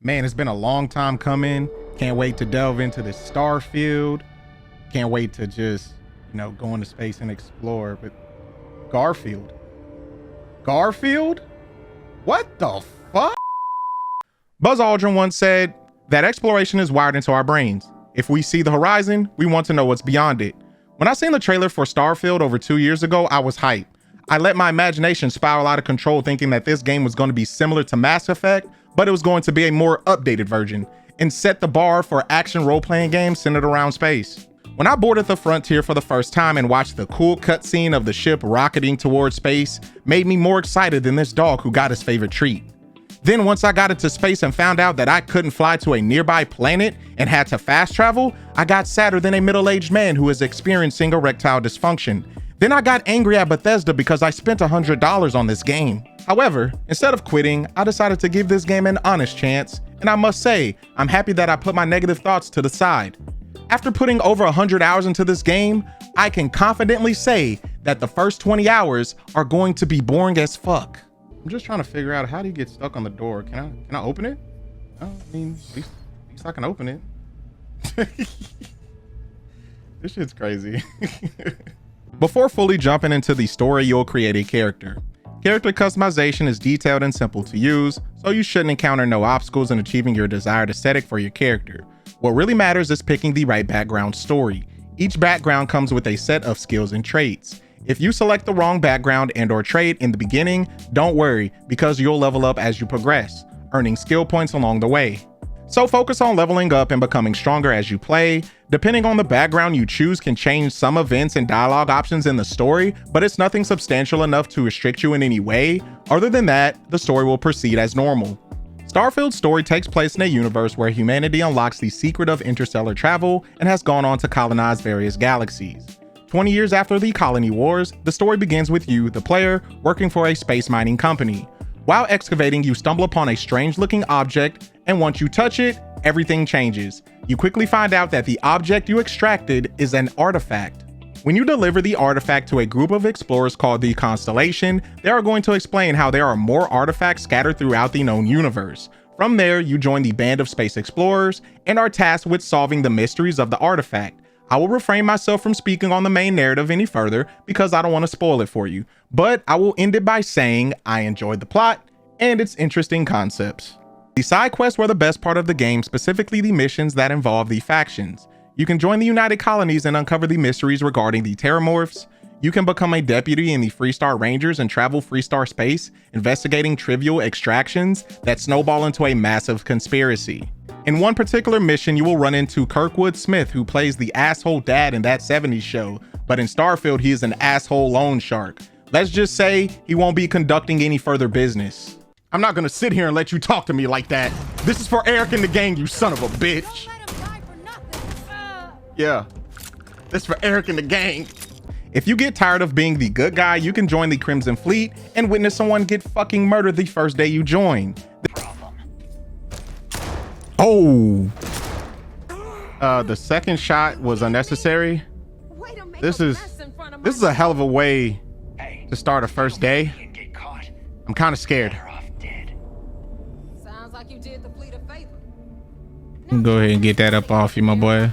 Man, it's been a long time coming. Can't wait to delve into the Starfield. Can't wait to just, go into space and explore. But Garfield? What the fuck? Buzz Aldrin once said that exploration is wired into our brains. If we see the horizon, we want to know what's beyond it. When I seen the trailer for Starfield over 2 years ago, I was hyped. I let my imagination spiral out of control thinking that this game was going to be similar to Mass Effect, but it was going to be a more updated version and set the bar for action role-playing games centered around space. When I boarded the Frontier for the first time and watched the cool cutscene of the ship rocketing towards space, made me more excited than this dog who got his favorite treat. Then once I got into space and found out that I couldn't fly to a nearby planet and had to fast travel, I got sadder than a middle-aged man who is experiencing erectile dysfunction. Then I got angry at Bethesda because I spent $100 on this game. However, instead of quitting, I decided to give this game an honest chance, and I must say, I'm happy that I put my negative thoughts to the side. After putting over 100 hours into this game, I can confidently say that the first 20 hours are going to be boring as fuck. I'm just trying to figure out, how do you get stuck on the door? Can I open it? Oh, I mean, at least I can open it. This shit's crazy. Before fully jumping into the story, you'll create a character. Character customization is detailed and simple to use, so you shouldn't encounter no obstacles in achieving your desired aesthetic for your character. What really matters is picking the right background story. Each background comes with a set of skills and traits. If you select the wrong background and/or trait in the beginning, don't worry, because you'll level up as you progress, earning skill points along the way. So focus on leveling up and becoming stronger as you play. Depending on the background you choose can change some events and dialogue options in the story, but it's nothing substantial enough to restrict you in any way. Other than that, the story will proceed as normal. Starfield's story takes place in a universe where humanity unlocks the secret of interstellar travel and has gone on to colonize various galaxies. 20 years after the Colony Wars, the story begins with you, the player, working for a space mining company. While excavating, you stumble upon a strange-looking object, and once you touch it, everything changes. You quickly find out that the object you extracted is an artifact. When you deliver the artifact to a group of explorers called the Constellation, they are going to explain how there are more artifacts scattered throughout the known universe. From there, you join the band of space explorers and are tasked with solving the mysteries of the artifact. I will refrain myself from speaking on the main narrative any further because I don't want to spoil it for you, but I will end it by saying I enjoyed the plot and its interesting concepts. The side quests were the best part of the game, specifically the missions that involve the factions. You can join the United Colonies and uncover the mysteries regarding the Terramorphs. You can become a deputy in the Freestar Rangers and travel Freestar space, investigating trivial extractions that snowball into a massive conspiracy. In one particular mission, you will run into Kirkwood Smith, who plays the asshole dad in That 70s Show, but in Starfield, he is an asshole loan shark. Let's just say he won't be conducting any further business. I'm not gonna sit here and let you talk to me like that. This is for Eric and the gang, you son of a bitch. Yeah, this is for Eric and the gang. If you get tired of being the good guy, you can join the Crimson Fleet and witness someone get fucking murdered the first day you join. Oh, the second shot was unnecessary. This is a hell of a way to start a first day. I'm kind of scared. Go ahead and get that up off you, my boy.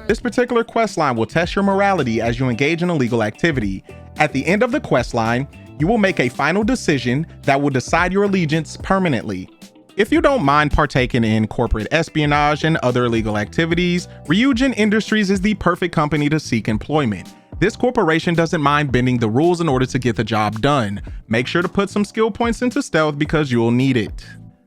This particular quest line will test your morality as you engage in illegal activity. At the end of the quest line, you will make a final decision that will decide your allegiance permanently. If you don't mind partaking in corporate espionage and other illegal activities, Ryujin Industries is the perfect company to seek employment. This corporation doesn't mind bending the rules in order to get the job done. Make sure to put some skill points into stealth because you'll need it.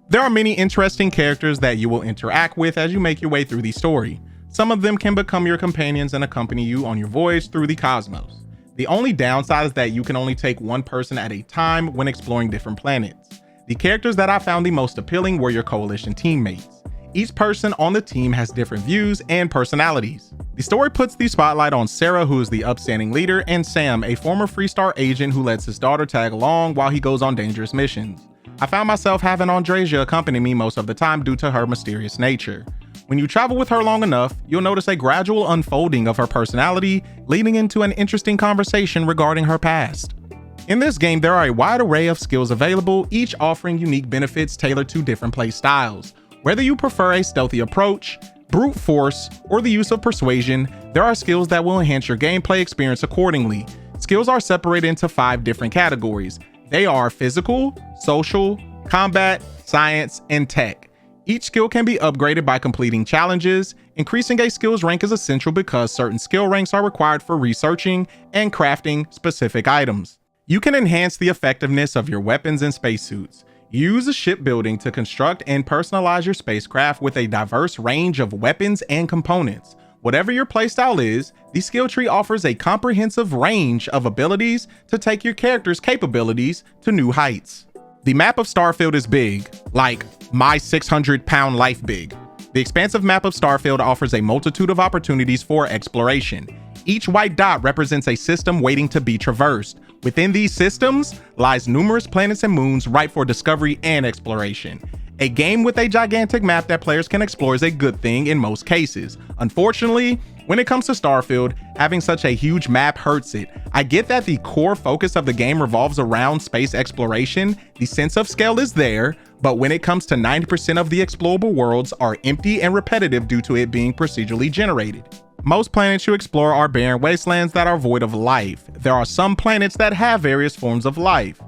There are many interesting characters that you will interact with as you make your way through the story. Some of them can become your companions and accompany you on your voyage through the cosmos. The only downside is that you can only take one person at a time when exploring different planets. The characters that I found the most appealing were your coalition teammates. Each person on the team has different views and personalities. The story puts the spotlight on Sarah, who is the upstanding leader, and Sam, a former Freestar agent who lets his daughter tag along while he goes on dangerous missions. I found myself having Andresia accompany me most of the time due to her mysterious nature. When you travel with her long enough, you'll notice a gradual unfolding of her personality, leading into an interesting conversation regarding her past. In this game, there are a wide array of skills available, each offering unique benefits tailored to different play styles. Whether you prefer a stealthy approach, brute force, or the use of persuasion, there are skills that will enhance your gameplay experience accordingly. Skills are separated into 5 different categories. They are physical, social, combat, science, and tech. Each skill can be upgraded by completing challenges. Increasing a skill's rank is essential because certain skill ranks are required for researching and crafting specific items. You can enhance the effectiveness of your weapons and spacesuits. Use shipbuilding to construct and personalize your spacecraft with a diverse range of weapons and components. Whatever your playstyle is, the skill tree offers a comprehensive range of abilities to take your character's capabilities to new heights. The map of Starfield is big, like my 600-pound life big. The expansive map of Starfield offers a multitude of opportunities for exploration. Each white dot represents a system waiting to be traversed. Within these systems lies numerous planets and moons ripe for discovery and exploration. A game with a gigantic map that players can explore is a good thing in most cases. Unfortunately, when it comes to Starfield, having such a huge map hurts it. I get that the core focus of the game revolves around space exploration, the sense of scale is there, but when it comes to 90% of the explorable worlds are empty and repetitive due to it being procedurally generated. Most planets you explore are barren wastelands that are void of life. There are some planets that have various forms of life.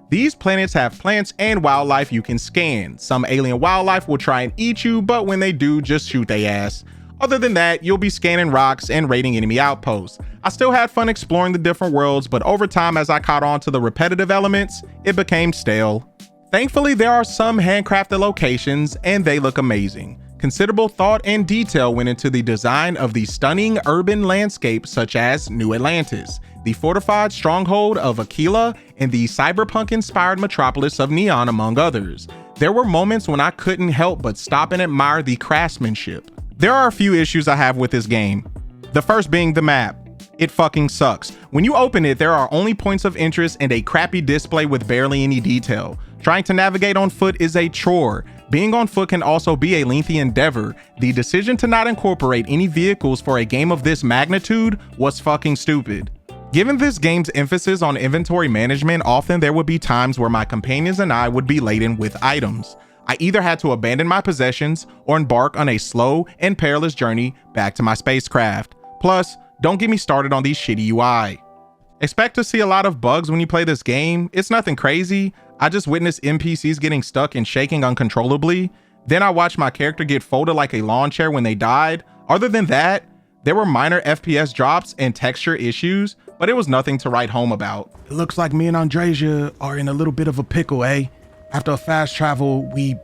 These planets have plants and wildlife you can scan. Some alien wildlife will try and eat you, but when they do, just shoot they ass. Other than that, you'll be scanning rocks and raiding enemy outposts. I still had fun exploring the different worlds, but over time as I caught on to the repetitive elements, it became stale. Thankfully, there are some handcrafted locations and they look amazing. Considerable thought and detail went into the design of the stunning urban landscape such as New Atlantis, the fortified stronghold of Aquila, and the cyberpunk-inspired metropolis of Neon, among others. There were moments when I couldn't help but stop and admire the craftsmanship. There are a few issues I have with this game. The first being the map. It fucking sucks. When you open it, there are only points of interest and a crappy display with barely any detail. Trying to navigate on foot is a chore. Being on foot can also be a lengthy endeavor. The decision to not incorporate any vehicles for a game of this magnitude was fucking stupid. Given this game's emphasis on inventory management, often there would be times where my companions and I would be laden with items. I either had to abandon my possessions or embark on a slow and perilous journey back to my spacecraft. Plus, don't get me started on these shitty UI. Expect to see a lot of bugs when you play this game. It's nothing crazy. I just witnessed NPCs getting stuck and shaking uncontrollably. Then I watched my character get folded like a lawn chair when they died. Other than that, there were minor FPS drops and texture issues, but it was nothing to write home about. It looks like me and Andreja are in a little bit of a pickle, eh? After a fast travel, we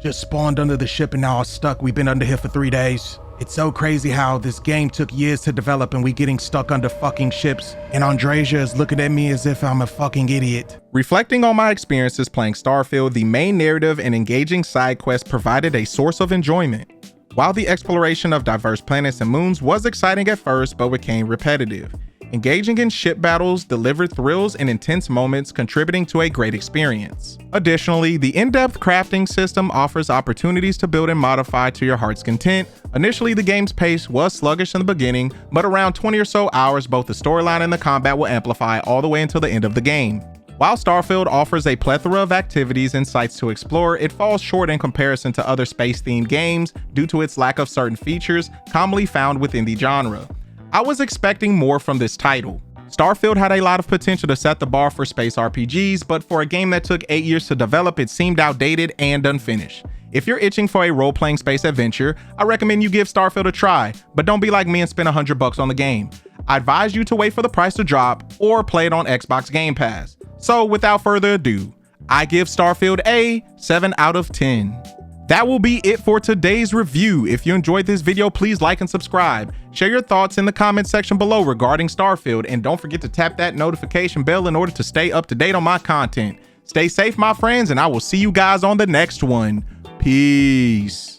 just spawned under the ship and now are stuck. We've been under here for 3 days. It's so crazy how this game took years to develop and we getting stuck under fucking ships. And Andreja is looking at me as if I'm a fucking idiot. Reflecting on my experiences playing Starfield, the main narrative and engaging side quests provided a source of enjoyment. While the exploration of diverse planets and moons was exciting at first but became repetitive. Engaging in ship battles delivered thrills and intense moments, contributing to a great experience. Additionally, the in-depth crafting system offers opportunities to build and modify to your heart's content. Initially, the game's pace was sluggish in the beginning, but around 20 or so hours, both the storyline and the combat will amplify all the way until the end of the game. While Starfield offers a plethora of activities and sites to explore, it falls short in comparison to other space-themed games due to its lack of certain features commonly found within the genre. I was expecting more from this title. Starfield had a lot of potential to set the bar for space RPGs, but for a game that took 8 years to develop, it seemed outdated and unfinished. If you're itching for a role-playing space adventure, I recommend you give Starfield a try, but don't be like me and spend $100 on the game. I advise you to wait for the price to drop or play it on Xbox Game Pass. So without further ado, I give Starfield a 7 out of 10. That will be it for today's review. If you enjoyed this video, please like and subscribe. Share your thoughts in the comment section below regarding Starfield, and don't forget to tap that notification bell in order to stay up to date on my content. Stay safe, my friends, and I will see you guys on the next one. Peace.